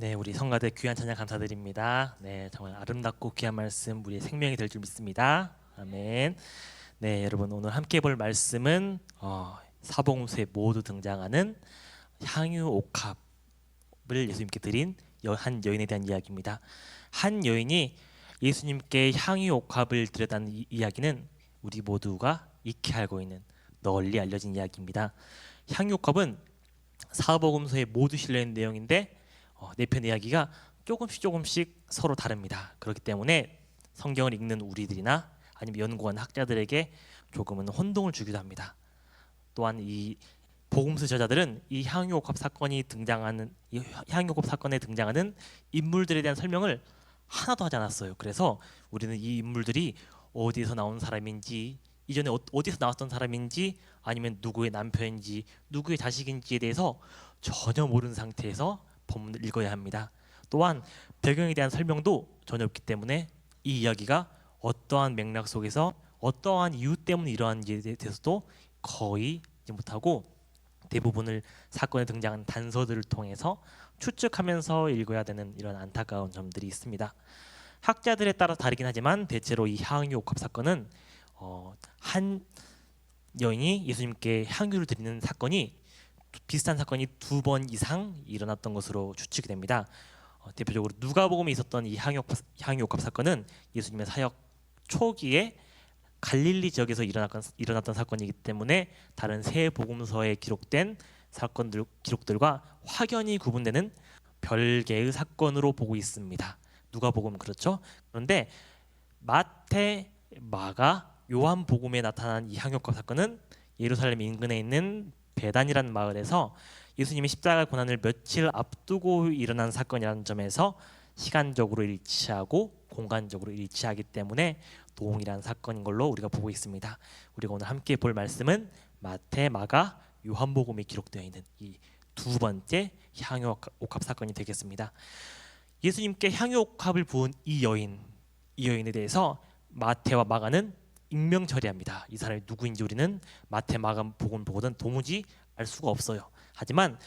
네, 우리 성가대 귀한 찬양 감사드립니다. 네, 정말 아름답고 귀한 말씀 우리의 생명이 될 줄 믿습니다. 아멘. 네, 여러분 오늘 함께 볼 말씀은 사복음서에 모두 등장하는 향유 옥합을 예수님께 드린 한 여인에 대한 이야기입니다. 한 여인이 예수님께 향유 옥합을 드렸다는 이야기는 우리 모두가 익히 알고 있는 널리 알려진 이야기입니다. 향유 옥합은 사복음서에 모두 실려 있는 내용인데 네 편 이야기가 조금씩 서로 다릅니다. 그렇기 때문에 성경을 읽는 우리들이나 아니면 연구한 학자들에게 조금은 혼동을 주기도 합니다. 또한 이 복음서 저자들은 이 향유옥합 사건에 등장하는 인물들에 대한 설명을 하나도 하지 않았어요. 그래서 우리는 이 인물들이 어디에서 나온 사람인지, 이전에 어디서 나왔던 사람인지, 아니면 누구의 남편인지, 누구의 자식인지에 대해서 전혀 모르는 상태에서 본문을 읽어야 합니다. 또한 배경에 대한 설명도 전혀 없기 때문에 이 이야기가 어떠한 맥락 속에서 어떠한 이유 때문에 이러한지에 대해서도 거의 못하고, 대부분을 사건에 등장한 단서들을 통해서 추측하면서 읽어야 되는 이런 안타까운 점들이 있습니다. 학자들에 따라 다르긴 하지만 대체로 이 향유옥합 사건은 한 여인이 예수님께 향유를 드리는 사건이 비슷한 사건이 2번 이상 일어났던 것으로 추측이 됩니다. 대표적으로 누가복음에 있었던 이 향유옥합 사건은 예수님의 사역 초기에 갈릴리 지역에서 일어났던 사건이기 때문에 다른 세 복음서에 기록된 기록들과 확연히 구분되는 별개의 사건으로 보고 있습니다. 누가복음 그렇죠? 그런데 마태, 마가, 요한복음에 나타난 이 향유옥합 사건은 예루살렘 인근에 있는 베단이라는 마을에서 예수님이 십자가 고난을 며칠 앞두고 일어난 사건이라는 점에서 시간적으로 일치하고 공간적으로 일치하기 때문에 동일한 사건인 걸로 우리가 보고 있습니다. 우리가 오늘 함께 볼 말씀은 마태, 마가, 요한복음에 기록되어 있는 이 2번째 향유옥합 사건이 되겠습니다. 예수님께 향유옥합을 부은 이 여인에 대해서 마태와 마가는 익명 처리합니다. 이 사람이 누구인지 우리는 마태, 마가 복음 보고는 도무지 알 수가 없어요. 하지만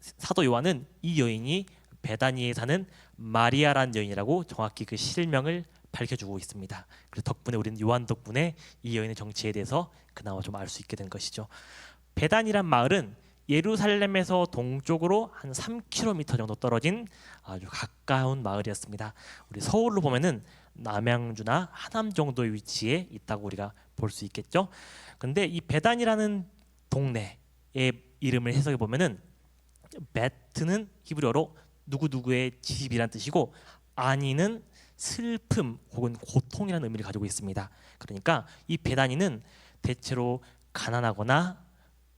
사도 요한은 이 여인이 베다니에 사는 마리아라는 여인이라고 정확히 그 실명을 밝혀주고 있습니다. 그래서 덕분에 우리는 요한 덕분에 이 여인의 정체에 대해서 그나마 좀 알 수 있게 된 것이죠. 베단이란 마을은 예루살렘에서 동쪽으로 한 3km 정도 떨어진 아주 가까운 마을이었습니다. 우리 서울로 보면은 남양주나 하남 정도의 위치에 있다고 우리가 볼 수 있겠죠. 근데 이 베단이라는 동네의 이름을 해석해 보면은 베트는 히브리어로 누구누구의 집이란 뜻이고, 아니는 슬픔 혹은 고통이라는 의미를 가지고 있습니다. 그러니까 이 베다니는 대체로 가난하거나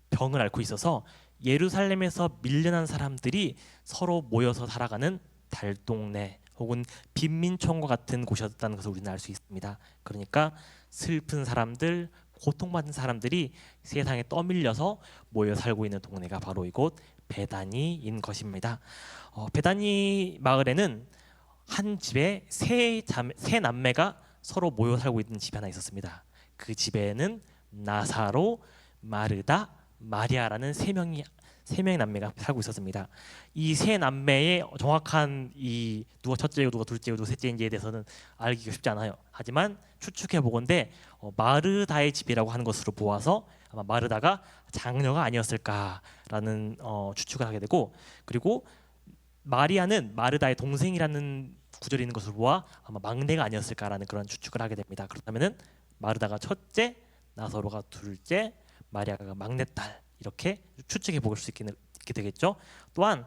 병을 앓고 있어서 예루살렘에서 밀려난 사람들이 서로 모여서 살아가는 달동네 혹은 빈민촌과 같은 곳이었다는 것을 우리는 알 수 있습니다. 그러니까 슬픈 사람들, 고통받는 사람들이 세상에 떠밀려서 모여 살고 있는 동네가 바로 이곳 베다니인 것입니다. 베다니 마을에는 한 집에 세 남매가 서로 모여 살고 있는 집이 하나 있었습니다. 그 집에는 나사로, 마르다, 마리아라는 세 명의 남매가 살고 있었습니다. 이 세 남매의 정확한 이 누가 첫째고 누가 둘째고 누가 셋째인지에 대해서는 알기가 쉽지 않아요. 하지만 추측해 보건대 마르다의 집이라고 하는 것으로 보아서 아마 마르다가 장녀가 아니었을까라는 추측을 하게 되고, 그리고 마리아는 마르다의 동생이라는 구절이 있는 것으로 보아 아마 막내가 아니었을까라는 그런 추측을 하게 됩니다. 그렇다면은 마르다가 첫째, 나사로가 둘째, 마리아가 막내딸, 이렇게 추측해 볼 수 있게 되겠죠. 또한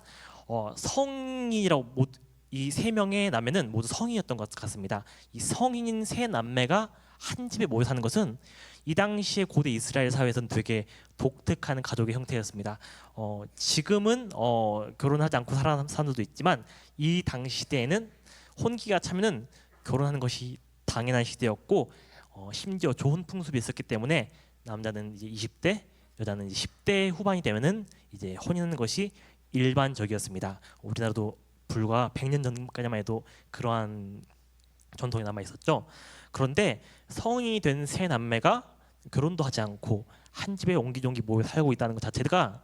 성인이라고 이 세 명의 남매는 모두 성인이었던 것 같습니다. 이 성인인 세 남매가 한 집에 모여 사는 것은 이 당시의 고대 이스라엘 사회에서는 되게 독특한 가족의 형태였습니다. 지금은 결혼하지 않고 사는 사람들도 있지만 이 당시 시대에는 혼기가 차면은 결혼하는 것이 당연한 시대였고, 심지어 좋은 풍습이 있었기 때문에 남자는 이제 20대, 여자는 이제 10대 후반이 되면은 이제 혼인하는 것이 일반적이었습니다. 우리나라도 불과 100년 전까지만 해도 그러한 전통이 남아 있었죠. 그런데 성인이 된 세 남매가 결혼도 하지 않고 한 집에 옹기종기 모여 살고 있다는 것 자체가,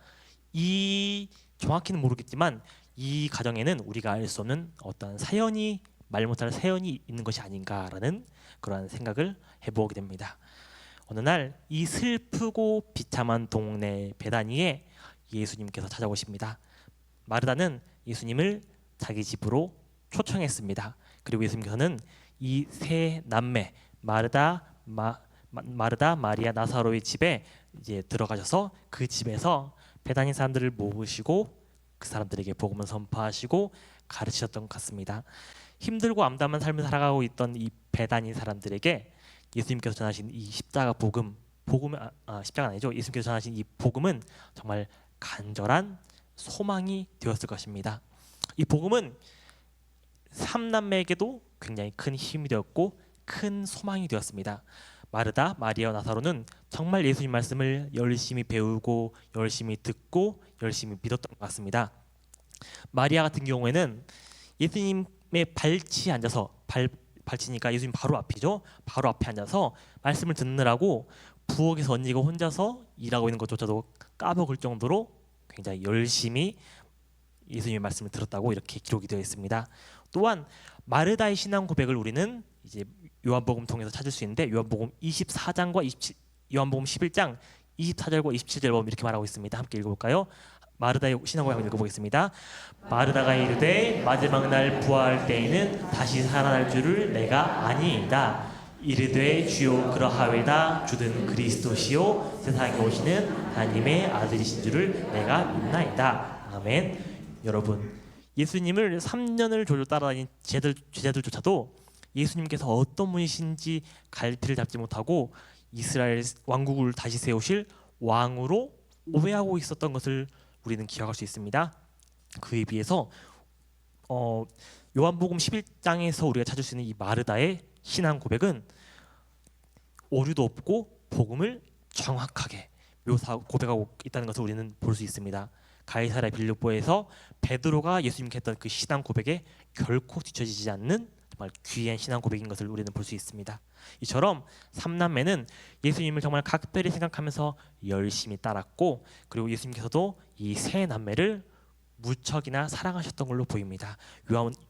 이 정확히는 모르겠지만 이 가정에는 우리가 알 수 없는 어떤 사연이 말 못할 사연이 있는 것이 아닌가라는 그러한 생각을 해보게 됩니다. 어느 날 이 슬프고 비참한 동네 베다니에 예수님께서 찾아오십니다. 마르다는 예수님을 자기 집으로 초청했습니다. 그리고 예수님께서는 이 세 남매 마르다, 마리아, 나사로의 집에 이제 들어가셔서 그 집에서 베다니 사람들을 모으시고 그 사람들에게 복음을 선포하시고 가르치셨던 것 같습니다. 힘들고 암담한 삶을 살아가고 있던 이 베다니 사람들에게 예수님께서 전하신 이 십자가 십자가 아니죠. 예수님께서 전하신 이 복음은 정말 간절한 소망이 되었을 것입니다. 이 복음은 삼남매에게도 굉장히 큰 힘이 되었고 큰 소망이 되었습니다. 마르다, 마리아, 나사로는 정말 예수님 말씀을 열심히 배우고 열심히 듣고 열심히 믿었던 것 같습니다. 마리아 같은 경우에는 예수님의 발치니까 예수님 바로 앞이죠. 바로 앞에 앉아서 말씀을 듣느라고 부엌에서 언니가 혼자서 일하고 있는 것조차도 까먹을 정도로 굉장히 열심히 예수님의 말씀을 들었다고 이렇게 기록이 되어 있습니다. 또한 마르다의 신앙 고백을 우리는 이제 요한복음 통해서 찾을 수 있는데 요한복음 24장과 27, 요한복음 11장 24절과 27절 보면 이렇게 말하고 있습니다. 함께 읽어볼까요? 마르다의 신앙 고백을 읽어보겠습니다. 마르다가 이르되 마지막 날 부활할 때에는 다시 살아날 줄을 내가 아니이다. 이르되 주여 그러하외다. 주는 그리스도시요 세상에 오시는 하나님의 아들이신 줄을 내가 믿나이다. 아멘. 여러분, 예수님을 3년을 졸졸 따라다닌 제자들조차도 예수님께서 어떤 분이신지 갈피를 잡지 못하고 이스라엘 왕국을 다시 세우실 왕으로 오해하고 있었던 것을 우리는 기억할 수 있습니다. 그에 비해서 요한복음 11장에서 우리가 찾을 수 있는 이 마르다의 신앙 고백은 오류도 없고 복음을 정확하게 고백하고 있다는 것을 우리는 볼 수 있습니다. 가이사랴 빌립보에서 베드로가 예수님께 했던 그 신앙 고백에 결코 뒤처지지 않는 정말 귀한 신앙 고백인 것을 우리는 볼 수 있습니다. 이처럼 삼남매는 예수님을 정말 각별히 생각하면서 열심히 따랐고 그리고 예수님께서도 이 세 남매를 무척이나 사랑하셨던 걸로 보입니다.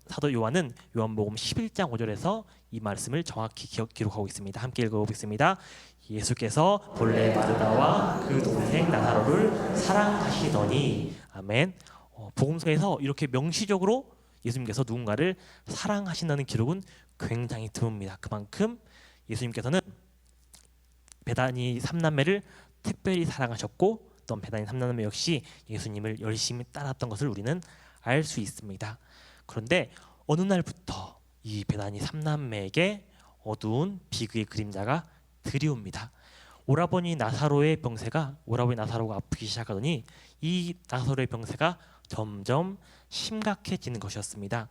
사도 요한은 요한복음 11장 5절에서 이 말씀을 정확히 기록하고 있습니다. 함께 읽어보겠습니다. 예수께서 본래 마르다와 그 동생 나사로를 사랑하시더니 아멘. 복음서에서 이렇게 명시적으로 예수님께서 누군가를 사랑하신다는 기록은 굉장히 드뭅니다. 그만큼 예수님께서는 베다니 삼남매를 특별히 사랑하셨고 또 베다니 삼남매 역시 예수님을 열심히 따랐던 것을 우리는 알 수 있습니다. 그런데 어느 날부터 이 베다니 삼남매에게 어두운 비극의 그림자가 들이옵니다. 오라버니 나사로가 아프기 시작하더니 이 나사로의 병세가 점점 심각해지는 것이었습니다.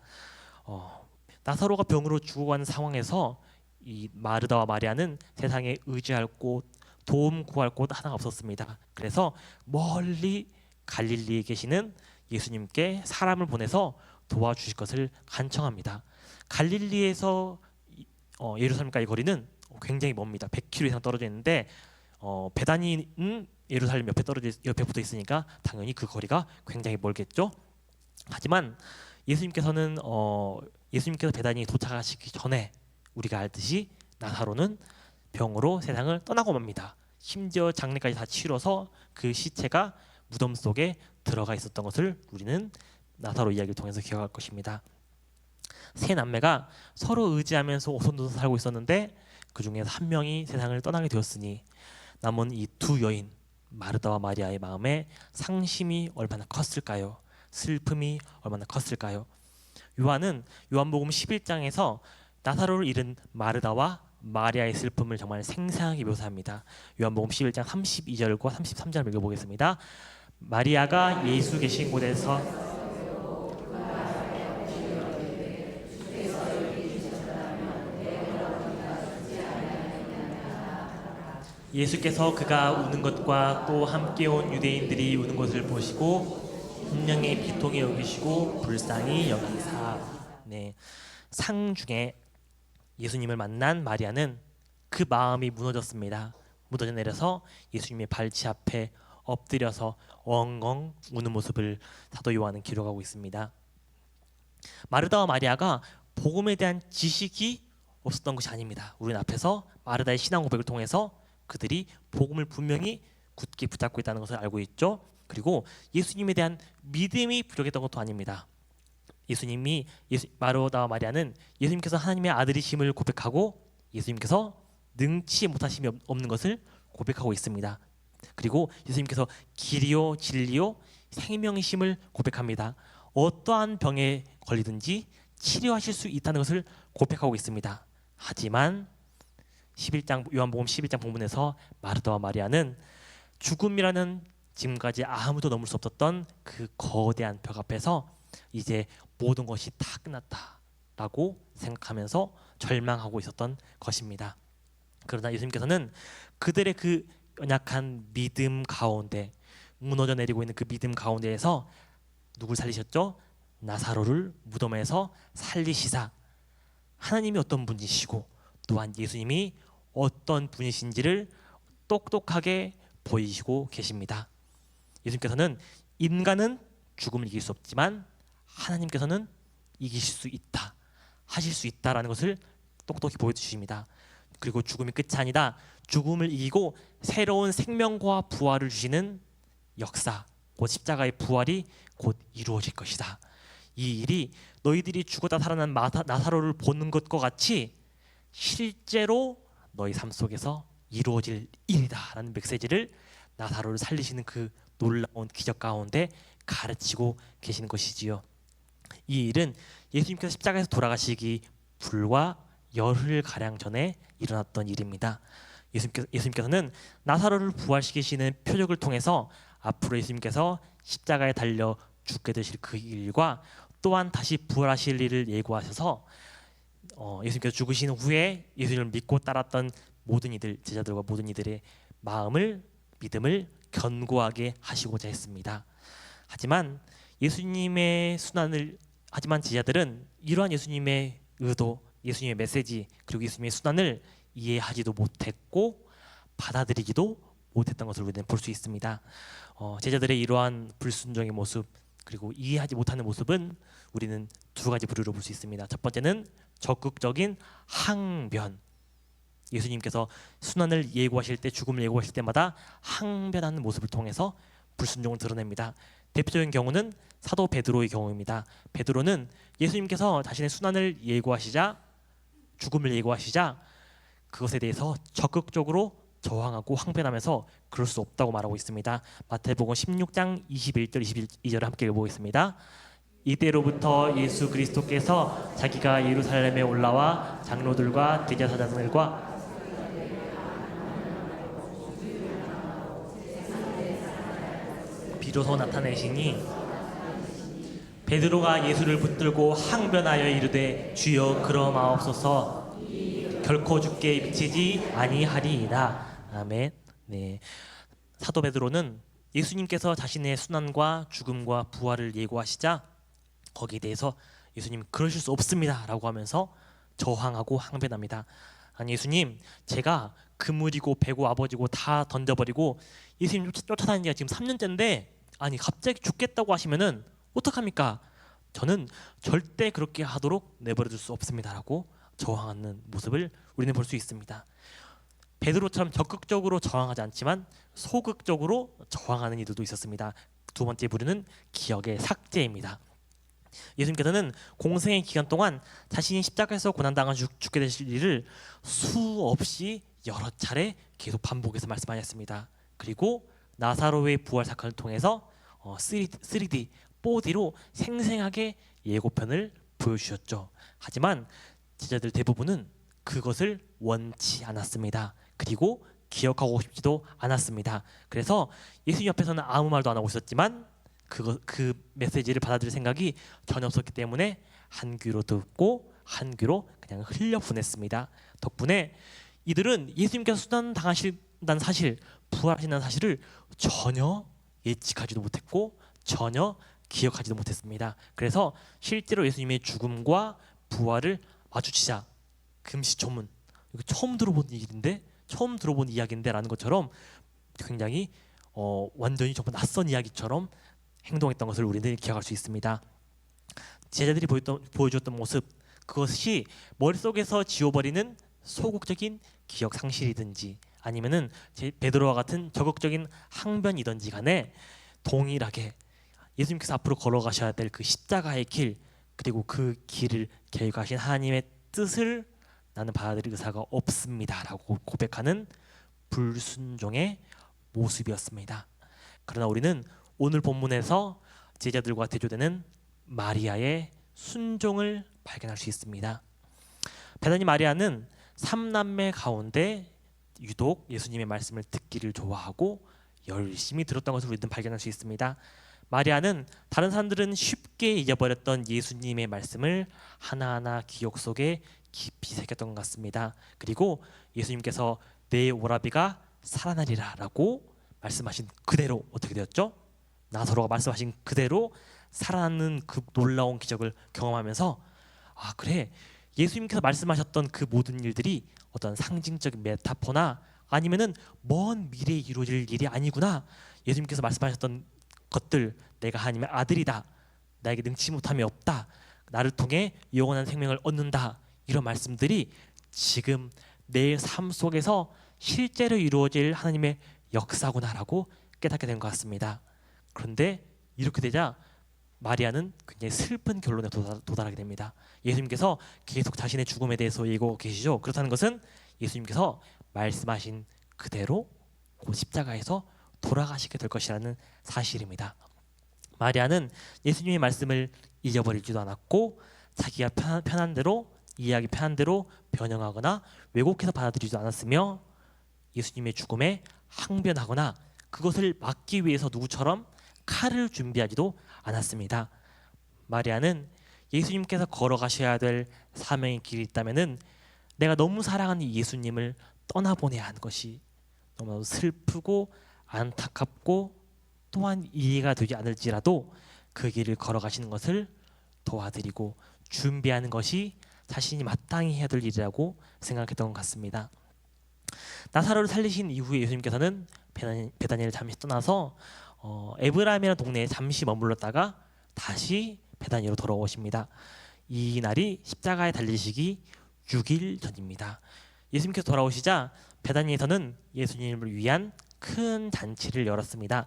나사로가 병으로 죽어가는 상황에서 이 마르다와 마리아는 세상에 의지할 곳, 도움 구할 곳 하나가 없었습니다. 그래서 멀리 갈릴리에 계시는 예수님께 사람을 보내서 도와주실 것을 간청합니다. 갈릴리에서 예루살렘까지 거리는 굉장히 멉니다. 100km 이상 떨어져 있는데 베다니는 예루살렘 옆에 붙어 있으니까 당연히 그 거리가 굉장히 멀겠죠. 하지만 예수님께서 베다니에 도착하시기 전에 우리가 알듯이 나사로는 병으로 세상을 떠나고 맙니다. 심지어 장례까지 다 치러서 그 시체가 무덤 속에 들어가 있었던 것을 우리는 나사로 이야기를 통해서 기억할 것입니다. 세 남매가 서로 의지하면서 오손도손 살고 있었는데 그 중에서 한 명이 세상을 떠나게 되었으니 남은 이 두 여인 마르다와 마리아의 마음에 상심이 얼마나 컸을까요? 슬픔이 얼마나 컸을까요? 요한은 요한복음 11장에서 나사로를 잃은 마르다와 마리아의 슬픔을 정말 생생하게 묘사합니다. 요한복음 11장 32절과 33절 읽어보겠습니다. 마리아가 예수 계신 곳에서 예수께서 그가 우는 것과 또 함께 온 유대인들이 우는 것을 보시고 분명히 비통히 여기시고 불쌍히 여기사 상중에 예수님을 만난 마리아는 그 마음이 무너졌습니다. 무너져 내려서 예수님의 발치 앞에 엎드려서 엉엉 우는 모습을 사도 요한은 기록하고 있습니다. 마르다와 마리아가 복음에 대한 지식이 없었던 것이 아닙니다. 우리는 앞에서 마르다의 신앙 고백을 통해서 그들이 복음을 분명히 굳게 붙잡고 있다는 것을 알고 있죠. 그리고 예수님에 대한 믿음이 부족했던 것도 아닙니다. 마르다와 마리아는 예수님께서 하나님의 아들이심을 고백하고 예수님께서 능치 못하심이 없는 것을 고백하고 있습니다. 그리고 예수님께서 길이요 진리요 생명이심을 고백합니다. 어떠한 병에 걸리든지 치료하실 수 있다는 것을 고백하고 있습니다. 하지만 요한복음 11장 본문에서 마르다와 마리아는 죽음이라는 지금까지 아무도 넘을 수 없었던 그 거대한 벽 앞에서 이제 모든 것이 다 끝났다라고 생각하면서 절망하고 있었던 것입니다. 그러나 예수님께서는 그들의 그 연약한 믿음 가운데, 무너져 내리고 있는 그 믿음 가운데에서 누굴 살리셨죠? 나사로를 무덤에서 살리시사 하나님이 어떤 분이시고 또한 예수님이 어떤 분이신지를 똑똑하게 보이시고 계십니다. 예수님께서는 인간은 죽음을 이길 수 없지만 하나님께서는 이기실 수 있다, 하실 수 있다라는 것을 똑똑히 보여주십니다. 그리고 죽음이 끝이 아니다, 죽음을 이기고 새로운 생명과 부활을 주시는 역사, 곧 십자가의 부활이 곧 이루어질 것이다. 이 일이 너희들이 죽었다 살아난 나사로를 보는 것과 같이 실제로 너희 삶 속에서 이루어질 일이다 라는 메시지를 나사로를 살리시는 그 놀라운 기적 가운데 가르치고 계시는 것이지요. 이 일은 예수님께서 십자가에서 돌아가시기 불과 열흘가량 전에 일어났던 일입니다. 예수님께서는 나사로를 부활시키시는 표적을 통해서 앞으로 예수님께서 십자가에 달려 죽게 되실 그 일과 또한 다시 부활하실 일을 예고하셔서 예수님께서 죽으신 후에 예수님을 믿고 따랐던 모든 이들, 제자들과 모든 이들의 믿음을 견고하게 하시고자 했습니다. 하지만 제자들은 이러한 예수님의 의도, 예수님의 메시지, 그리고 예수님의 순환을 이해하지도 못했고 받아들이지도 못했던 것을 우리는 볼 수 있습니다. 제자들의 이러한 불순종의 모습, 그리고 이해하지 못하는 모습은 우리는 두 가지 부류로 볼 수 있습니다. 첫 번째는 적극적인 항변. 예수님께서 순환을 예고하실 때, 죽음을 예고하실 때마다 항변하는 모습을 통해서 불순종을 드러냅니다. 대표적인 경우는 사도 베드로의 경우입니다. 베드로는 예수님께서 자신의 순환을 예고하시자, 죽음을 예고하시자 그것에 대해서 적극적으로 저항하고 항변하면서 그럴 수 없다고 말하고 있습니다. 마태복음 16장 21절 22절을 함께 읽어보겠습니다. 이때로부터 예수 그리스도께서 자기가 예루살렘에 올라와 장로들과 대제사장들과 비로소 나타내시니 베드로가 예수를 붙들고 항변하여 이르되 주여 그러마옵소서 결코 죽게 미치지 아니하리이다. 아멘. 네. 사도 베드로는 예수님께서 자신의 순환과 죽음과 부활을 예고하시자 거기에 대해서 예수님 그러실 수 없습니다라고 하면서 저항하고 항변합니다. 아니 예수님, 제가 그물이고 배고 아버지고 다 던져버리고 예수님 쫓아다닌 지가 지금 3년째인데 아니 갑자기 죽겠다고 하시면은 어떡합니까? 저는 절대 그렇게 하도록 내버려둘 수 없습니다라고 저항하는 모습을 우리는 볼 수 있습니다. 베드로처럼 적극적으로 저항하지 않지만 소극적으로 저항하는 이들도 있었습니다. 두 번째 부류는 기억의 삭제입니다. 예수님께서는 공생의 기간 동안 자신이 십자가에서 고난당한 죽게 되실 일을 수없이 여러 차례 계속 반복해서 말씀하셨습니다. 그리고 나사로의 부활 사건을 통해서 3D, 4D로 생생하게 예고편을 보여주셨죠. 하지만 제자들 대부분은 그것을 원치 않았습니다. 그리고 기억하고 싶지도 않았습니다. 그래서 예수님 옆에서는 아무 말도 안 하고 있었지만 그 메시지를 받아들일 생각이 전혀 없었기 때문에 한 귀로 듣고 한 귀로 그냥 흘려 보냈습니다. 덕분에 이들은 예수님께서 수단당하신다는 사실, 부활하신다는 사실을 전혀 예측하지도 못했고 전혀 기억하지도 못했습니다. 그래서 실제로 예수님의 죽음과 부활을 마주치자 금시초문, 이거 처음 들어본 이야기인데 라는 것처럼 굉장히 완전히 정말 낯선 이야기처럼 행동했던 것을 우리는 기억할 수 있습니다. 제자들이 보여줬던 모습, 그것이 머릿속에서 지워버리는 소극적인 기억 상실이든지 아니면은 베드로와 같은 적극적인 항변이든지 간에 동일하게 예수님께서 앞으로 걸어가셔야 될 그 십자가의 길, 그리고 그 길을 계획하신 하나님의 뜻을 나는 받아들일 의사가 없습니다라고 고백하는 불순종의 모습이었습니다. 그러나 우리는 오늘 본문에서 제자들과 대조되는 마리아의 순종을 발견할 수 있습니다. 베다니 마리아는 삼남매 가운데 유독 예수님의 말씀을 듣기를 좋아하고 열심히 들었던 것을 우리는 발견할 수 있습니다. 마리아는 다른 사람들은 쉽게 잊어버렸던 예수님의 말씀을 하나하나 기억 속에 깊이 새겼던 것 같습니다. 그리고 예수님께서 내 오라비가 살아나리라 라고 말씀하신 그대로 어떻게 되었죠? 나사로가 말씀하신 그대로 살아나는 그 놀라운 기적을 경험하면서 아 그래, 예수님께서 말씀하셨던 그 모든 일들이 어떤 상징적인 메타포나 아니면은 먼 미래에 이루어질 일이 아니구나. 예수님께서 말씀하셨던 것들, 내가 하나님의 아들이다, 나에게 능치 못함이 없다, 나를 통해 영원한 생명을 얻는다, 이런 말씀들이 지금 내 삶 속에서 실제로 이루어질 하나님의 역사구나라고 깨닫게 된 것 같습니다. 그런데 이렇게 되자 마리아는 굉장히 슬픈 결론에 도달하게 됩니다. 예수님께서 계속 자신의 죽음에 대해서 얘기하고 계시죠. 그렇다는 것은 예수님께서 말씀하신 그대로 그 십자가에서 돌아가시게 될 것이라는 사실입니다. 마리아는 예수님의 말씀을 잊어버리지도 않았고 자기가 편한 대로 이해하기 편한 대로 변형하거나 왜곡해서 받아들이지도 않았으며 예수님의 죽음에 항변하거나 그것을 막기 위해서 누구처럼 칼을 준비하지도 않았습니다. 마리아는 예수님께서 걸어가셔야 될 사명의 길이 있다면은 내가 너무 사랑하는 예수님을 떠나보내야 하는 것이 너무 슬프고 안타깝고 또한 이해가 되지 않을지라도 그 길을 걸어가시는 것을 도와드리고 준비하는 것이 자신이 마땅히 해야 될 일이라고 생각했던 것 같습니다. 나사로를 살리신 이후에 예수님께서는 베다니를 잠시 떠나서 에브라임이라는 동네에 잠시 머물렀다가 다시 베다니로 돌아오십니다. 이 날이 십자가에 달리시기 6일 전입니다. 예수님께서 돌아오시자 베다니에서는 예수님을 위한 큰 잔치를 열었습니다.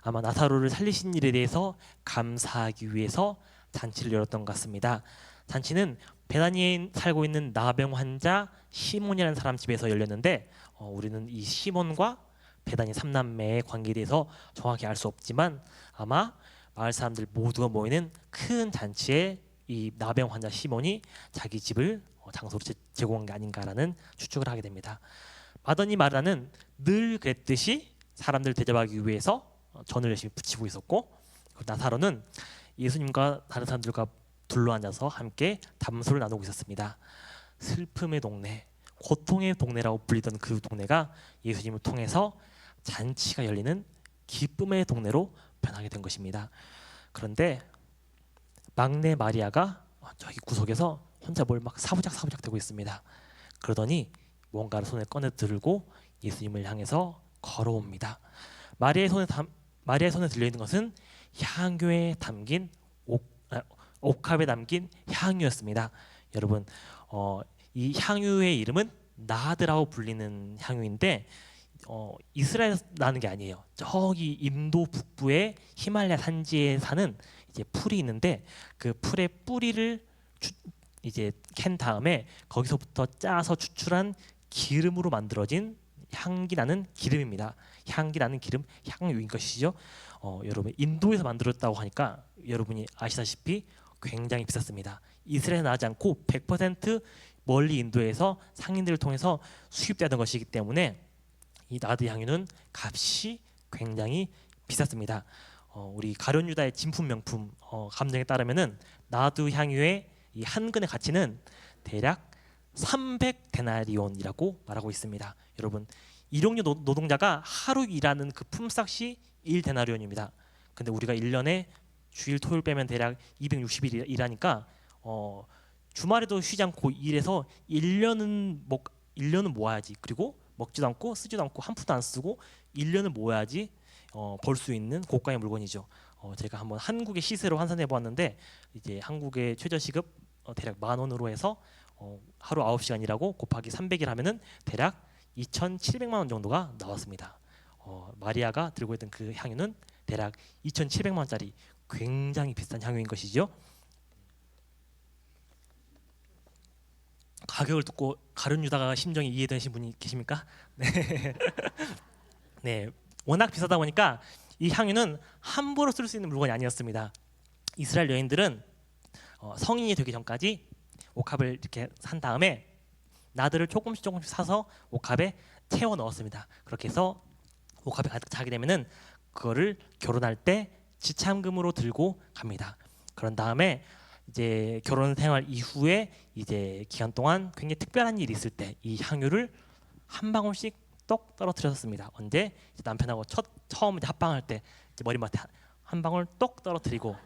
아마 나사로를 살리신 일에 대해서 감사하기 위해서 잔치를 열었던 것 같습니다. 잔치는 베다니에 살고 있는 나병 환자 시몬이라는 사람 집에서 열렸는데 우리는 이 시몬과 베다니 삼남매의 관계에 대해서 정확히 알 수 없지만 아마 마을 사람들 모두가 모이는 큰 잔치에 이 나병 환자 시몬이 자기 집을 장소로 제공한 게 아닌가라는 추측을 하게 됩니다. 마더니 마리아는 늘 그랬듯이 사람들 대접하기 위해서 전을 열심히 부치고 있었고 나사로는 예수님과 다른 사람들과 둘러앉아서 함께 담소를 나누고 있었습니다. 슬픔의 동네, 고통의 동네라고 불리던 그 동네가 예수님을 통해서 잔치가 열리는 기쁨의 동네로 변하게 된 것입니다. 그런데 막내 마리아가 저기 구석에서 혼자 뭘 막 사부작 대고 있습니다. 그러더니 뭔가를 손에 꺼내 들고 예수님을 향해서 걸어옵니다. 마리아의 손에 들려 있는 것은 향유에 담긴 옥합에 담긴 향유였습니다. 여러분, 이 향유의 이름은 나드라고 불리는 향유인데 이스라엘에서 나는 게 아니에요. 저기 인도 북부의 히말라야 산지에 사는 이제 풀이 있는데 그 풀의 뿌리를 이제 캔 다음에 거기서부터 짜서 추출한 기름으로 만들어진 향기 나는 기름입니다. 향기 나는 기름, 향유인 것이죠. 여러분 인도에서 만들었다고 하니까 여러분이 아시다시피 굉장히 비쌌습니다. 이스라엘에 나지 않고 100% 멀리 인도에서 상인들을 통해서 수입되던 것이기 때문에 이 나드 향유는 값이 굉장히 비쌌습니다. 우리 가룟 유다의 진품 명품 감정에 따르면은 나드 향유의 이 한 근의 가치는 대략 300데나리온이라고 말하고 있습니다. 여러분 일용직 노동자가 하루 일하는 그 품삯이 1데나리온입니다. 근데 우리가 1년에 주일 토요일 빼면 대략 260일 일하니까 주말에도 쉬지 않고 일해서 1년은 모아야지. 그리고 먹지도 않고 쓰지도 않고 한 푼도 안 쓰고 1년을 모아야지 벌 수 있는 고가의 물건이죠. 제가 한번 한국의 시세로 환산해 보았는데 이제 한국의 최저시급 대략 10,000원으로 해서 하루 9시간 일하고 곱하기 300일 하면은 대략 2,700만 원 정도가 나왔습니다. 마리아가 들고 있던 그 향유는 대략 2,700만 원짜리 굉장히 비싼 향유인 것이죠. 가격을 듣고 가룟 유다가 심정이 이해되신 분이 계십니까? 네. 네, 워낙 비싸다 보니까 이 향유는 함부로 쓸 수 있는 물건이 아니었습니다. 이스라엘 여인들은 성인이 되기 전까지 옥합을 이렇게 산 다음에 나들을 조금씩 사서 옥합에 채워 넣었습니다. 그렇게 해서 옥합에 가득 차게 되면은 그거를 결혼할 때 지참금으로 들고 갑니다. 그런 다음에 이제 결혼 생활 이후에 이제 기간 동안 굉장히 특별한 일이 있을 때 이 향유를 한 방울씩 똑 떨어뜨렸습니다. 언제 이제 남편하고 처음 이제 합방할 때 이제 머리맡에 한 방울 똑 떨어뜨리고,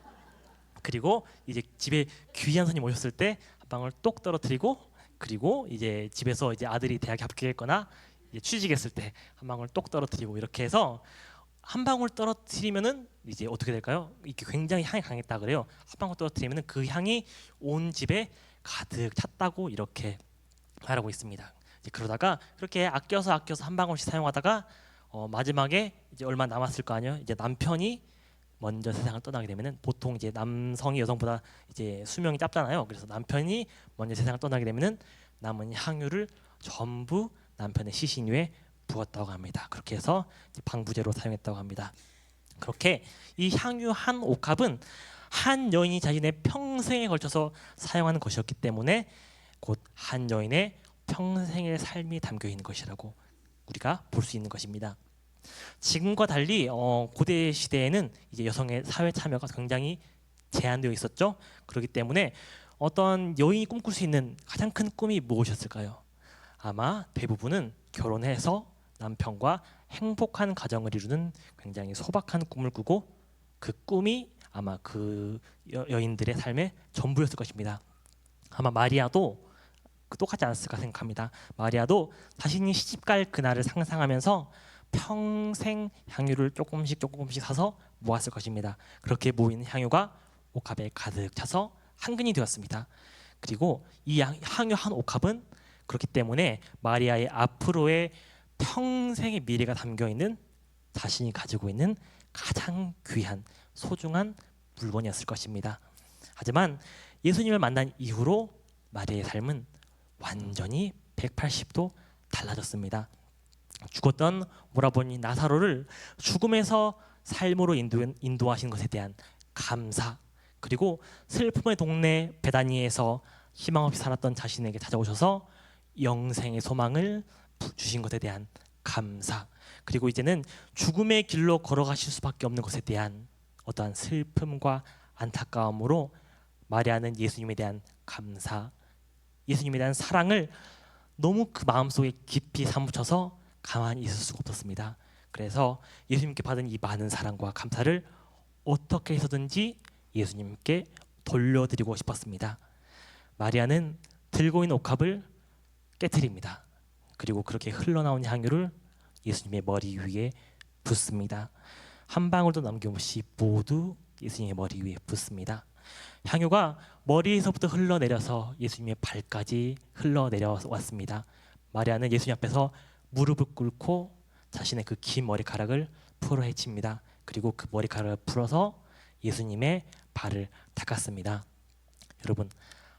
그리고 이제 집에 귀한 손님 오셨을 때 한 방울 똑 떨어뜨리고, 그리고 이제 집에서 이제 아들이 대학에 합격했거나 이제 취직했을 때 한 방울 똑 떨어뜨리고, 이렇게 해서 한 방울 떨어뜨리면은 이제 어떻게 될까요? 이게 굉장히 향이 강했다 그래요. 한 방울 떨어뜨리면은 그 향이 온 집에 가득 찼다고 이렇게 말하고 있습니다. 이제 그러다가 그렇게 아껴서 한 방울씩 사용하다가 마지막에 이제 얼마 남았을 거 아니에요. 이제 남편이 먼저 세상을 떠나게 되면은, 보통 이제 남성이 여성보다 이제 수명이 짧잖아요. 그래서 남편이 먼저 세상을 떠나게 되면은 남은 향유를 전부 남편의 시신위에 부었다고 합니다. 그렇게 해서 방부제로 사용했다고 합니다. 그렇게 이 향유 한 옥합은 한 여인이 자신의 평생에 걸쳐서 사용하는 것이었기 때문에 곧 한 여인의 평생의 삶이 담겨 있는 것이라고 우리가 볼 수 있는 것입니다. 지금과 달리 고대 시대에는 이제 여성의 사회 참여가 굉장히 제한되어 있었죠. 그렇기 때문에 어떤 여인이 꿈꿀 수 있는 가장 큰 꿈이 무엇이었을까요? 아마 대부분은 결혼해서 남편과 행복한 가정을 이루는 굉장히 소박한 꿈을 꾸고, 그 꿈이 아마 그 여인들의 삶의 전부였을 것입니다. 아마 마리아도 똑같지 않았을까 생각합니다. 마리아도 자신이 시집갈 그날을 상상하면서 평생 향유를 조금씩 사서 모았을 것입니다. 그렇게 모인 향유가 옥합에 가득 차서 한 근이 되었습니다. 그리고 이 향유 한 옥합은 그렇기 때문에 마리아의 앞으로의 평생의 미래가 담겨 있는, 자신이 가지고 있는 가장 귀한 소중한 물건이었을 것입니다. 하지만 예수님을 만난 이후로 마리아의 삶은 완전히 180도 달라졌습니다. 죽었던 오라버니 나사로를 죽음에서 삶으로 인도하신 것에 대한 감사, 그리고 슬픔의 동네 베다니에서 희망 없이 살았던 자신에게 찾아오셔서 영생의 소망을 주신 것에 대한 감사, 그리고 이제는 죽음의 길로 걸어가실 수밖에 없는 것에 대한 어떠한 슬픔과 안타까움으로 마리아는 예수님에 대한 감사, 예수님에 대한 사랑을 너무 그 마음속에 깊이 사무쳐서 가만히 있을 수가 없었습니다. 그래서 예수님께 받은 이 많은 사랑과 감사를 어떻게 해서든지 예수님께 돌려드리고 싶었습니다. 마리아는 들고 있는 옥합을 깨트립니다. 그리고 그렇게 흘러나온 향유를 예수님의 머리 위에 붓습니다. 한 방울도 남김없이 모두 예수님의 머리 위에 붓습니다. 향유가 머리에서부터 흘러내려서 예수님의 발까지 흘러내려왔습니다. 마리아는 예수님 앞에서 무릎을 꿇고 자신의 그 긴 머리카락을 풀어헤칩니다. 그리고 그 머리카락을 풀어서 예수님의 발을 닦았습니다. 여러분,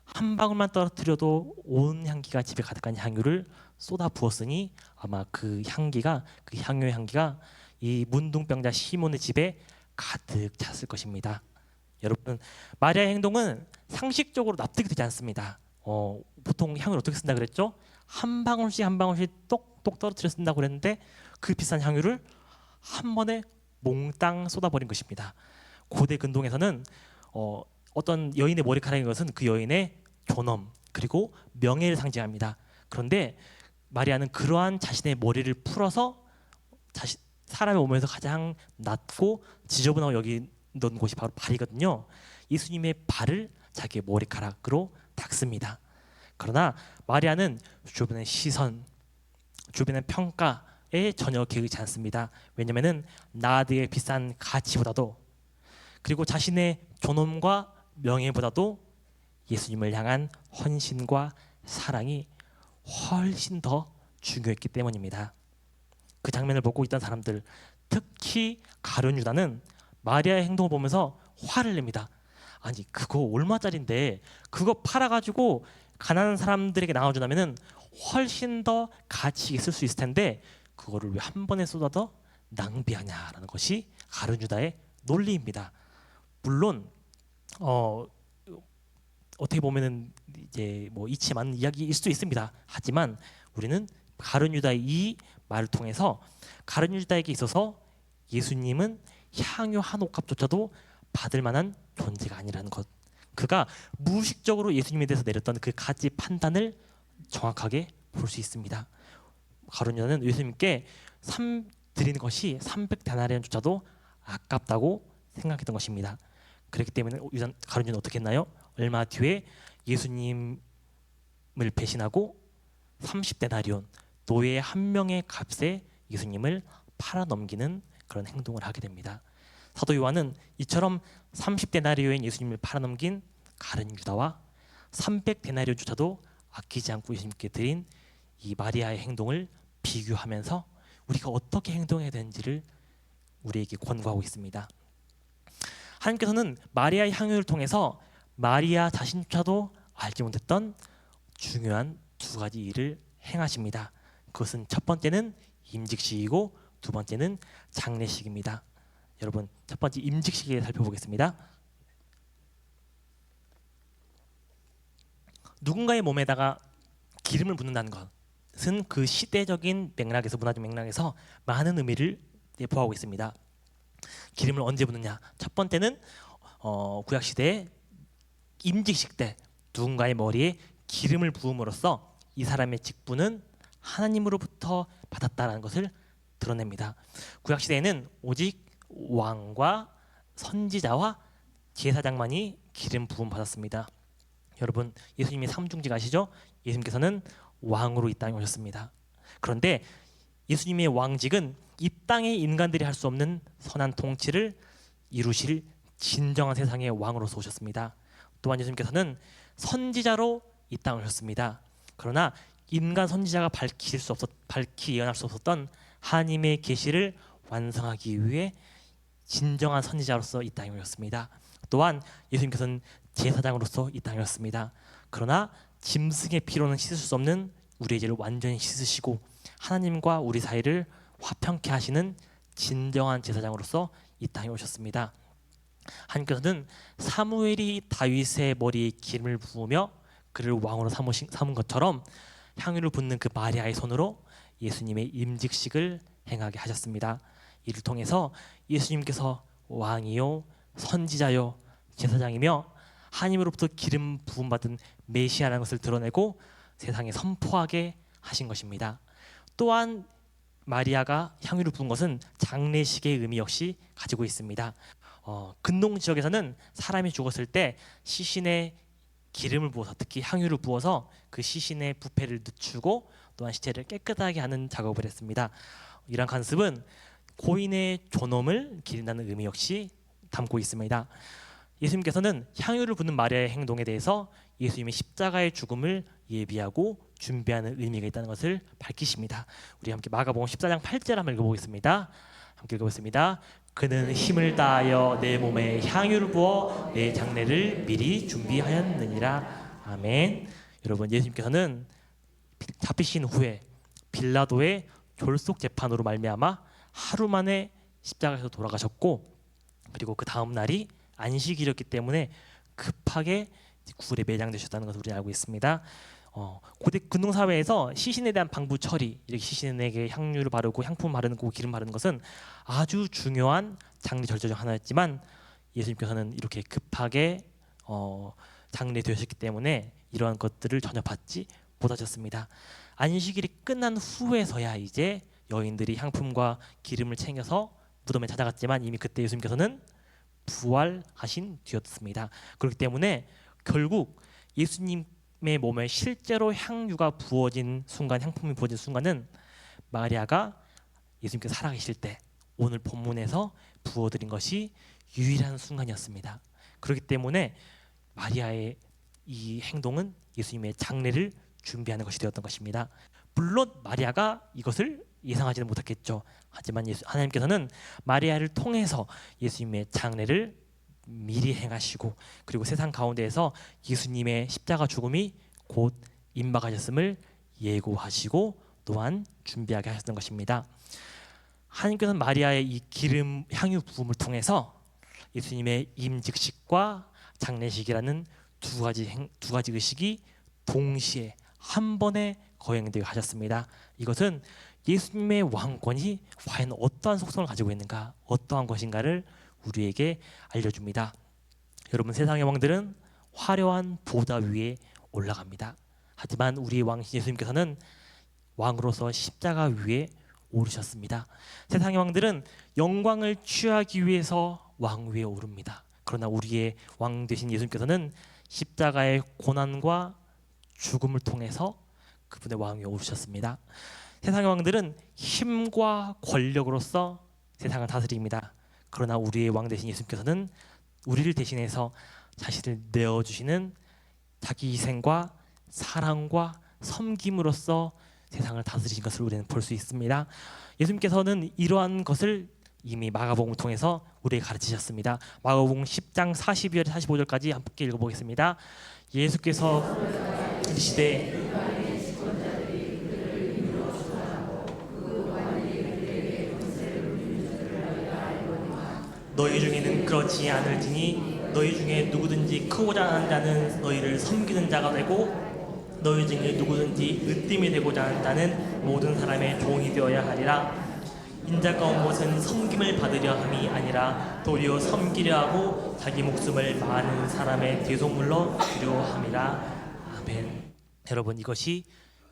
한 방울만 떨어뜨려도 온 향기가 집에 가득한 향유를 쏟아 부었으니 아마 그 향유의 향기가 이 문둥병자 시몬의 집에 가득 찼을 것입니다. 여러분, 마리아의 행동은 상식적으로 납득이 되지 않습니다. 보통 향유를 어떻게 쓴다 그랬죠? 한 방울씩 똑똑 떨어뜨려 쓴다고 그랬는데 그 비싼 향유를 한 번에 몽땅 쏟아버린 것입니다. 고대 근동에서는 어떤 여인의 머리카락인 것은 그 여인의 존엄 그리고 명예를 상징합니다. 그런데 마리아는 그러한 자신의 머리를 풀어서 사람의 몸에서 가장 낮고 지저분하고 여기 넣은 곳이 바로 발이거든요. 예수님의 발을 자기의 머리카락으로 닦습니다. 그러나 마리아는 주변의 시선, 주변의 평가에 전혀 개의치 않습니다. 왜냐면은 나드의 비싼 가치보다도, 그리고 자신의 존엄과 명예보다도 예수님을 향한 헌신과 사랑이 훨씬 더 중요했기 때문입니다. 그 장면을 보고 있던 사람들, 특히 가룟 유다는 마리아의 행동을 보면서 화를 냅니다. 아니, 그거 얼마짜린데 그거 팔아가지고 가난한 사람들에게 나눠준다면은 훨씬 더 가치 있을 수 있을 텐데 그거를 왜 한 번에 쏟아서 낭비하냐라는 것이 가룟 유다의 논리입니다. 물론 어떻게 보면은 이제 뭐 이치 많은 이야기일 수도 있습니다. 하지만 우리는 가룟 유다의 이 말을 통해서 가룟 유다에게 있어서 예수님은 향유 한 옥합조차도 받을 만한 존재가 아니라는 것, 그가 무의식적으로 예수님에 대해서 내렸던 그 가치 판단을 정확하게 볼 수 있습니다. 가룟 유다는 예수님께 드리는 것이 300데나리온조차도 아깝다고 생각했던 것입니다. 그렇기 때문에 가룟 유다는 어떻게 했나요? 얼마 뒤에 예수님을 배신하고 30데나리온, 노예 한 명의 값에 예수님을 팔아넘기는 그런 행동을 하게 됩니다. 사도 요한은 이처럼 30데나리온인 예수님을 팔아넘긴 가룟 유다와 300데나리온조차도 아끼지 않고 예수님께 드린 이 마리아의 행동을 비교하면서 우리가 어떻게 행동해야 되는지를 우리에게 권고하고 있습니다. 하나님께서는 마리아의 향유를 통해서 마리아 자신조차도 알지 못했던 중요한 두 가지 일을 행하십니다. 그것은 첫 번째는 임직식이고 두 번째는 장례식입니다. 여러분, 첫 번째 임직식에 살펴보겠습니다. 누군가의 몸에다가 기름을 붓는다는 것은 그 시대적인 맥락에서, 문화적 맥락에서 많은 의미를 내포하고 있습니다. 기름을 언제 붓느냐? 첫 번째는 구약 시대에 임직식 때 누군가의 머리에 기름을 부음으로써 이 사람의 직분은 하나님으로부터 받았다라는 것을 드러냅니다. 구약 시대에는 오직 왕과 선지자와 제사장만이 기름 부음 받았습니다. 여러분, 예수님이 삼중직 아시죠? 예수님께서는 왕으로 이 땅에 오셨습니다. 그런데 예수님의 왕직은 이 땅의 인간들이 할 수 없는 선한 통치를 이루실 진정한 세상의 왕으로서 오셨습니다. 또한 예수님께서는 선지자로 이 땅에 오셨습니다. 그러나 인간 선지자가 밝히 예언할 수 없었던 하나님의 계시를 완성하기 위해 진정한 선지자로서 이 땅에 오셨습니다. 또한 예수님께서는 제사장으로서 이 땅에 오셨습니다. 그러나 짐승의 피로는 씻을 수 없는 우리의 죄를 완전히 씻으시고 하나님과 우리 사이를 화평케 하시는 진정한 제사장으로서 이 땅에 오셨습니다. 하나님께서는 사무엘이 다윗의 머리에 기름을 부으며 그를 왕으로 삼은 것처럼 향유를 붓는 그 마리아의 손으로 예수님의 임직식을 행하게 하셨습니다. 이를 통해서 예수님께서 왕이요 선지자요 제사장이며 하나님으로부터 기름 부음 받은 메시아라는 것을 드러내고 세상에 선포하게 하신 것입니다. 또한 마리아가 향유를 부은 것은 장례식의 의미 역시 가지고 있습니다. 근동 지역에서는 사람이 죽었을 때 시신에 기름을 부어서, 특히 향유를 부어서 그 시신의 부패를 늦추고 또한 시체를 깨끗하게 하는 작업을 했습니다. 이러한 관습은 고인의 존엄을 기린다는 의미 역시 담고 있습니다. 예수님께서는 향유를 붓는 마리아의 행동에 대해서 예수님의 십자가의 죽음을 예비하고 준비하는 의미가 있다는 것을 밝히십니다. 우리 함께 마가복음 14장 8절 한번 읽어보겠습니다. 함께 읽어보겠습니다. 그는 힘을 다하여 내 몸에 향유를 부어 내 장례를 미리 준비하였느니라. 아멘. 여러분, 예수님께서는 잡히신 후에 빌라도의 졸속 재판으로 말미암아 하루 만에 십자가에서 돌아가셨고, 그리고 그 다음 날이 안식일이었기 때문에 급하게 구울에 매장되셨다는 것을 우리 알고 있습니다. 고대 근동 사회에서 시신에 대한 방부 처리, 이렇게 시신에게 향유를 바르고 향품 바르고 기름 바르는 것은 아주 중요한 장례 절차 중 하나였지만 예수님께서는 이렇게 급하게 장례되셨기 때문에 이러한 것들을 전혀 받지 못하셨습니다. 안식일이 끝난 후에서야 이제 여인들이 향품과 기름을 챙겨서 무덤에 찾아갔지만 이미 그때 예수님께서는 부활하신 뒤였습니다. 그렇기 때문에 결국 예수님의 몸에 실제로 향유가 부어진 순간, 향품이 부어진 순간은 마리아가 예수님께서 살아계실 때 오늘 본문에서 부어드린 것이 유일한 순간이었습니다. 그렇기 때문에 마리아의 이 행동은 예수님의 장례를 준비하는 것이 되었던 것입니다. 물론 마리아가 이것을 예상하지는 못했겠죠. 하지만 하나님께서는 마리아를 통해서 예수님의 장례를 미리 행하시고, 그리고 세상 가운데에서 예수님의 십자가 죽음이 곧 임박하셨음을 예고하시고 또한 준비하게 하셨던 것입니다. 하나님께서는 마리아의 이 기름 향유 부음을 통해서 예수님의 임직식과 장례식이라는 두 가지 의식이 동시에 한 번에 거행되게 하셨습니다. 이것은 예수님의 왕권이 과연 어떠한 속성을 가지고 있는가, 어떠한 것인가를 우리에게 알려줍니다. 여러분, 세상의 왕들은 화려한 보다 위에 올라갑니다. 하지만 우리의 왕신 예수님께서는 왕으로서 십자가 위에 오르셨습니다. 세상의 왕들은 영광을 취하기 위해서 왕 위에 오릅니다. 그러나 우리의 왕 되신 예수님께서는 십자가의 고난과 죽음을 통해서 그분의 왕 위에 오르셨습니다. 세상의 왕들은 힘과 권력으로서 세상을 다스립니다. 그러나 우리의 왕 되신 예수님께서는 우리를 대신해서 자신을 내어주시는 자기 희생과 사랑과 섬김으로써 세상을 다스리신 것을 우리는 볼 수 있습니다. 예수님께서는 이러한 것을 이미 마가복음을 통해서 우리에게 가르치셨습니다. 마가복음 10장 42절 45절까지 함께 읽어보겠습니다. 예수께서 이르시되 너희 중에는 그렇지 않을지니 너희 중에 누구든지 크고자 하는 자는 너희를 섬기는 자가 되고 너희 중에 누구든지 으뜸이 되고자 하는 자는 모든 사람의 종이 되어야 하리라. 인자가 온 것은 섬김을 받으려 함이 아니라 도리어 섬기려 하고 자기 목숨을 많은 사람의 대속물로 주려 함이라. 아멘. 여러분, 이것이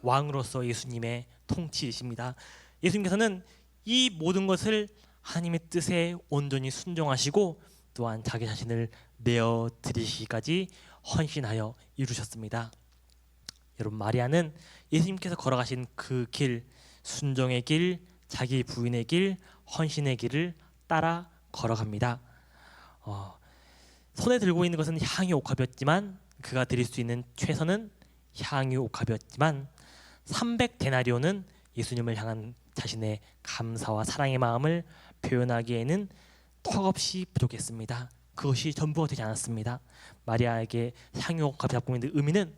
왕으로서 예수님의 통치이십니다. 예수님께서는 이 모든 것을 하나님의 뜻에 온전히 순종하시고 또한 자기 자신을 내어 드리시기까지 헌신하여 이루셨습니다. 여러분, 마리아는 예수님께서 걸어가신 그 길, 순종의 길, 자기 부인의 길, 헌신의 길을 따라 걸어갑니다. 손에 들고 있는 것은 향유 옥합이었지만 그가 드릴 수 있는 최선은 향유 옥합이었지만 300데나리온은 예수님을 향한 자신의 감사와 사랑의 마음을 표현하기에는 턱없이 부족했습니다. 그것이 전부가 되지 않았습니다. 마리아에게 향유 옥합이 갖고 있는 의미는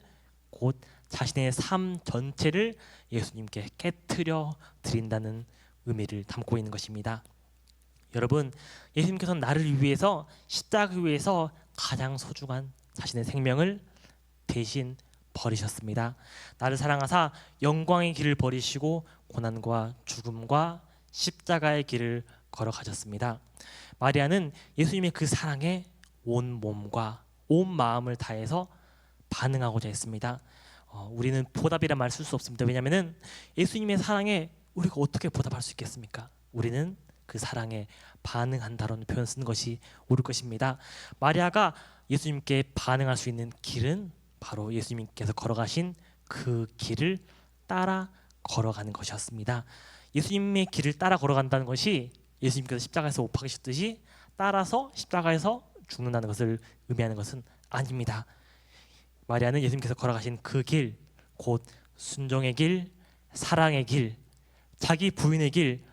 곧 자신의 삶 전체를 예수님께 깨트려 드린다는 의미를 담고 있는 것입니다. 여러분, 예수님께서는 나를 위해서 십자가 위에서 가장 소중한 자신의 생명을 대신 버리셨습니다. 나를 사랑하사 영광의 길을 버리시고 고난과 죽음과 십자가의 길을 걸어가셨습니다. 마리아는 예수님의 그 사랑에 온 몸과 온 마음을 다해서 반응하고자 했습니다. 우리는 보답이란 말 쓸 수 없습니다. 왜냐하면 예수님의 사랑에 우리가 어떻게 보답할 수 있겠습니까? 우리는 그 사랑에 반응한다라는 표현 쓰는 것이 옳을 것입니다. 마리아가 예수님께 반응할 수 있는 길은 바로 예수님께서 걸어가신 그 길을 따라 걸어가는 것이었습니다. 예수님의 길을 따라 걸어간다는 것이 예수님께서 십자가에서 못 박으셨듯이 따라서 십자가에서 죽는다는 것을 의미하는 것은 아닙니다. 마리아는 예수님께서 걸어가신 그 길, 곧 순종의 길, 사랑의 길, 자기 부인의 길,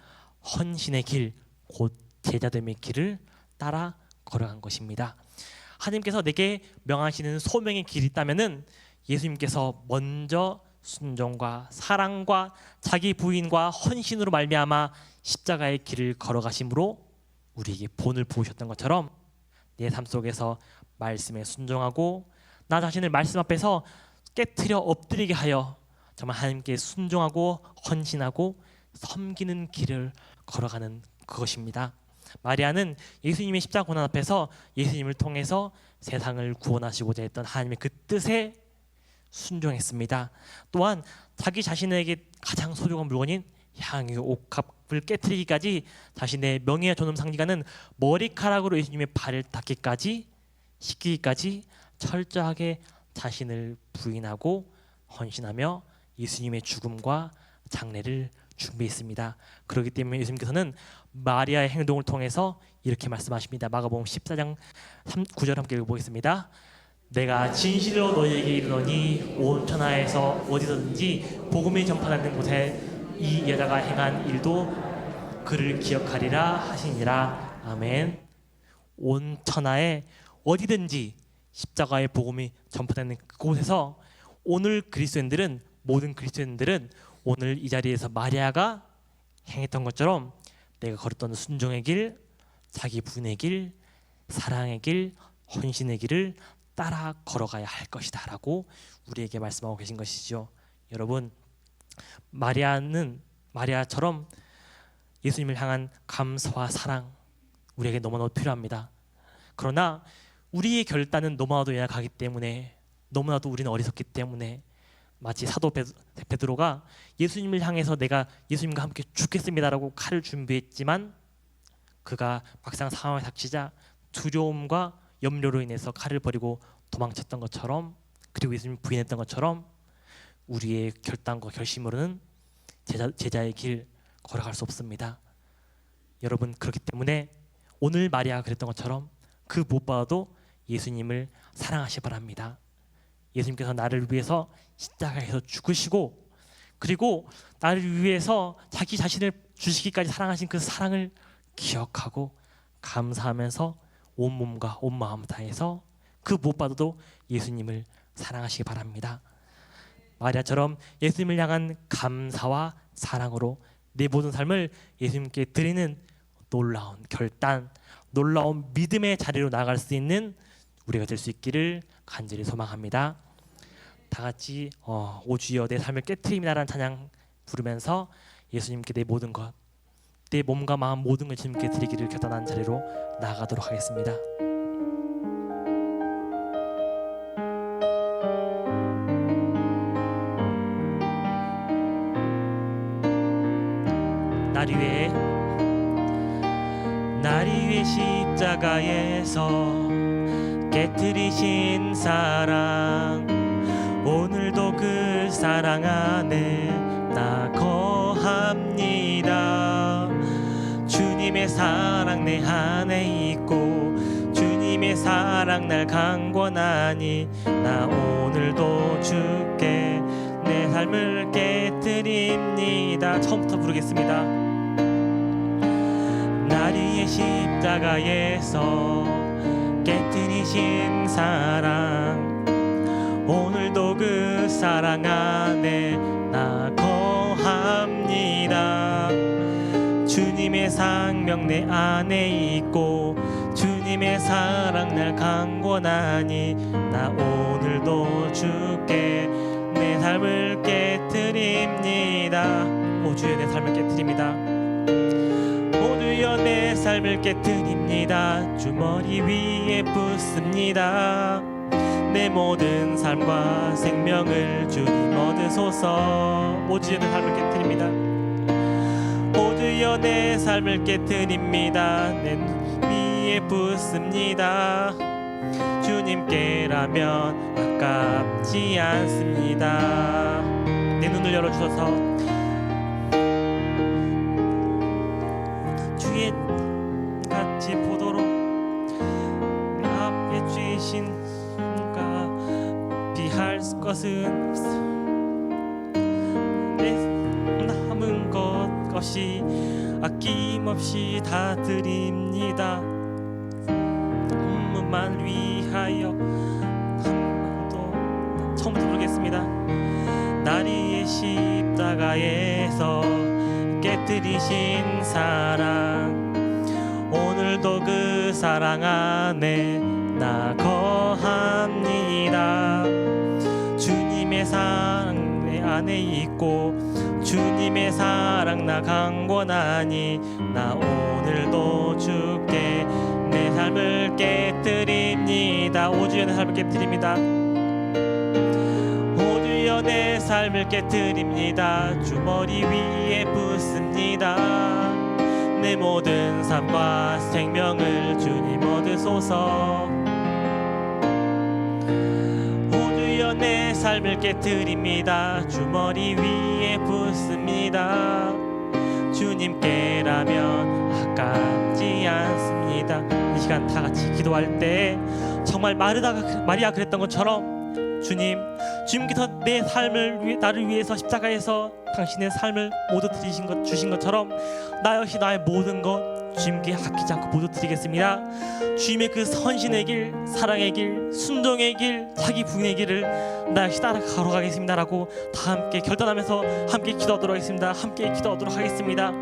헌신의 길, 곧 제자됨의 길을 따라 걸어간 것입니다. 하나님께서 내게 명하시는 소명의 길이 있다면은 예수님께서 먼저 순종과 사랑과 자기 부인과 헌신으로 말미암아 십자가의 길을 걸어가심으로 우리에게 본을 보이셨던 것처럼 내 삶 속에서 말씀에 순종하고 나 자신을 말씀 앞에서 깨트려 엎드리게 하여 정말 하나님께 순종하고 헌신하고 섬기는 길을 걸어가는 그것입니다. 마리아는 예수님의 십자가 고난 앞에서 예수님을 통해서 세상을 구원하시고자 했던 하나님의 그 뜻에 순종했습니다. 또한 자기 자신에게 가장 소중한 물건인 향유 옥합을 깨트리기까지 자신의 명예와 존엄 상징하는 머리카락으로 예수님의 발을 닦기까지 씻기기까지 철저하게 자신을 부인하고 헌신하며 예수님의 죽음과 장례를 준비했습니다. 그렇기 때문에 예수님께서는 마리아의 행동을 통해서 이렇게 말씀하십니다. 마가복음 14장 9절 함께 읽어보겠습니다. 내가 진실로 너희에게 이르노니 온 천하에서 어디서든지 복음이 전파되는 곳에 이 여자가 행한 일도 그를 기억하리라 하시니라. 아멘. 온 천하에 어디든지 십자가의 복음이 전파되는 그곳에서 오늘 모든 그리스도인들은 오늘 이 자리에서 마리아가 행했던 것처럼 내가 걸었던 순종의 길, 자기 부인의 길, 사랑의 길, 헌신의 길을 따라 걸어가야 할 것이다 라고 우리에게 말씀하고 계신 것이죠. 여러분, 마리아처럼 예수님을 향한 감사와 사랑 우리에게 너무나도 필요합니다. 그러나 우리의 결단은 너무나도 연약하기 때문에, 너무나도 우리는 어리석기 때문에 마치 사도 베드로가 예수님을 향해서 내가 예수님과 함께 죽겠습니다라고 칼을 준비했지만 그가 막상 상황에 닥치자 두려움과 염려로 인해서 칼을 버리고 도망쳤던 것처럼, 그리고 예수님 부인했던 것처럼 우리의 결단과 결심으로는 제자의 길 걸어갈 수 없습니다. 여러분, 그렇기 때문에 오늘 마리아가 그랬던 것처럼 그 무엇보다도 예수님을 사랑하시 바랍니다. 예수님께서 나를 위해서 십자가에서 죽으시고, 그리고 나를 위해서 자기 자신을 주시기까지 사랑하신 그 사랑을 기억하고 감사하면서 온 몸과 온 마음 다해서 그 무엇보다도 예수님을 사랑하시기 바랍니다. 마리아처럼 예수님을 향한 감사와 사랑으로 내 모든 삶을 예수님께 드리는 놀라운 결단, 놀라운 믿음의 자리로 나아갈 수 있는 우리가 될 수 있기를 간절히 소망합니다. 다 같이 오 주여 내 삶을 깨트립니다라는 찬양 부르면서 예수님께 내 모든 것, 내 몸과 마음 모든 걸 주님께 드리기를 결단한 자리로 나아가도록 하겠습니다. 날 위해 십자가에서 깨뜨리신 사랑, 오늘도 그 사랑 안에 나 거합니다. 주님의 사랑 내 안에 있고 주님의 사랑 날 강권하니 나 오늘도 주께 내 삶을 깨뜨립니다. 처음부터 부르겠습니다. 날 위해 십자가에서 깨뜨리신 사랑, 오늘도 그 사랑 안에 나 거합니다. 주님의 생명 내 안에 있고 주님의 사랑 날 강권하니 나 오늘도 주께 내 삶을 깨뜨립니다. 오 주여 내 삶을 깨뜨립니다. 오 주여 내 삶을 깨뜨립니다. 주머니 위에 붓습니다. 내 모든 삶과 생명을 주님 얻으소서. 오 주여 내 삶을 깨뜨립니다. 오 주여 내 삶을 깨뜨립니다. 내 위에 붓습니다. 주님께라면 아깝지 않습니다. 내 눈을 열어주셔서 주의 같이 보도록 내 앞에 주신 가 비할 것은 없어. 내 남은 것이 아낌없이 다 드립니다. 만 위하여 아무도 처음부터 부르겠습니다. 날 위해 십자가에서 깨뜨리신 사랑, 오늘도 그 사랑 안에 나 거합니다. 주님의 사랑 내 안에 있고 주님의 사랑 나 강권하니 나 오늘도 주께 내 삶을 깨뜨립니다. 오 주여 내 삶을 깨뜨립니다. 오 주여 내 삶을 깨뜨립니다. 주머니 위에 붓습니다. 내 모든 삶과 생명을 주님 얻으소서. 오 주여 내 삶을 깨뜨립니다. 주머니 위에 붓습니다. 주님께라면 아깝지 않습니다. 이 시간 다 같이 기도할 때 정말 마리아 그랬던 것처럼 주님께서 내 삶을 나를 위해서 십자가에서 당신의 삶을 모두 주신 것처럼 나 역시 나의 모든 것 주님께 아끼지 않고 모두 드리겠습니다. 주님의 그 선신의 길, 사랑의 길, 순종의 길, 자기 부인의 길을 나 역시 따라 걸어가겠습니다라고 다 함께 결단하면서 함께 기도하도록 하겠습니다. 함께 기도하도록 하겠습니다.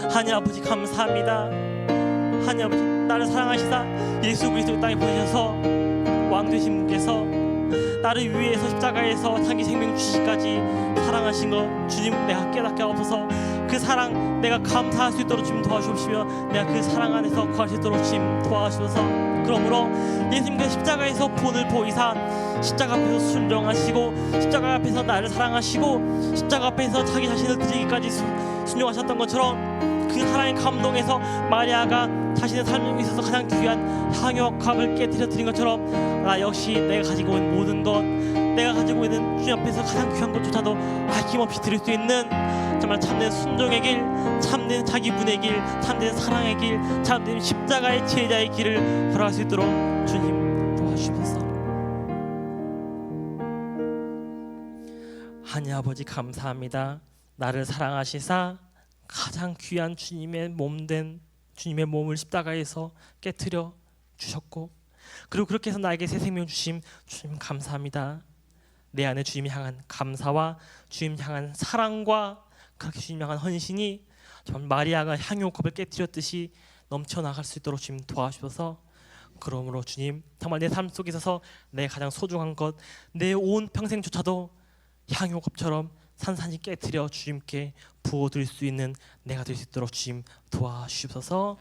하나님 아버지 감사합니다. 하나님 아버지 나를 사랑하시사 예수 그리스도 땅에 보내셔서 왕 되신 분께서 나를 위해서 십자가에서 자기 생명 주시기까지 사랑하신 것 주님 내가 깨닫게 하옵소서. 그 사랑 내가 감사할 수 있도록 주님 도와주시며 내가 그 사랑 안에서 거할 수 있도록 주님 도와주셔서 그러므로 예수님께서 십자가에서 본을 보이사 십자가 앞에서 순종하시고 십자가 앞에서 나를 사랑하시고 십자가 앞에서 자기 자신을 드리기까지 순종하셨던 것처럼 그 사랑의 감동에서 마리아가 자신의 삶에 있어서 가장 귀한 향유값을 깨뜨려 드린 것처럼 나 역시 내가 가지고 있는 모든 것 내가 가지고 있는 주님 앞에서 가장 귀한 것조차도 아낌없이 드릴 수 있는 정말 참된 순종의 길, 참된 자기 분의 길, 참된 사랑의 길, 참된 십자가의 제자의 길을 걸어갈 수 있도록 주님 도와주시옵소서. 하나님 아버지 감사합니다. 나를 사랑하시사 가장 귀한 주님의 몸된 주님의 몸을 십자가에서 깨뜨려 주셨고 그리고 그렇게 해서 나에게 새 생명 주심 주님 감사합니다. 내 안에 주님 향한 감사와 주님 향한 사랑과 그렇게 주님 향한 헌신이 정말 마리아가 향유컵을 깨뜨렸듯이 넘쳐나갈 수 있도록 주님 도와주셔서 그러므로 주님 정말 내 삶 속에 있어서 내 가장 소중한 것 내 온 평생조차도 향유컵처럼 산산이 깨뜨려 주님께 부어드릴 수 있는 내가 될 수 있도록 주님 도와주시옵소서.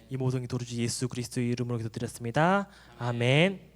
이 모든 기도를 주 예수 그리스도의 이름으로 기도드렸습니다. 아멘.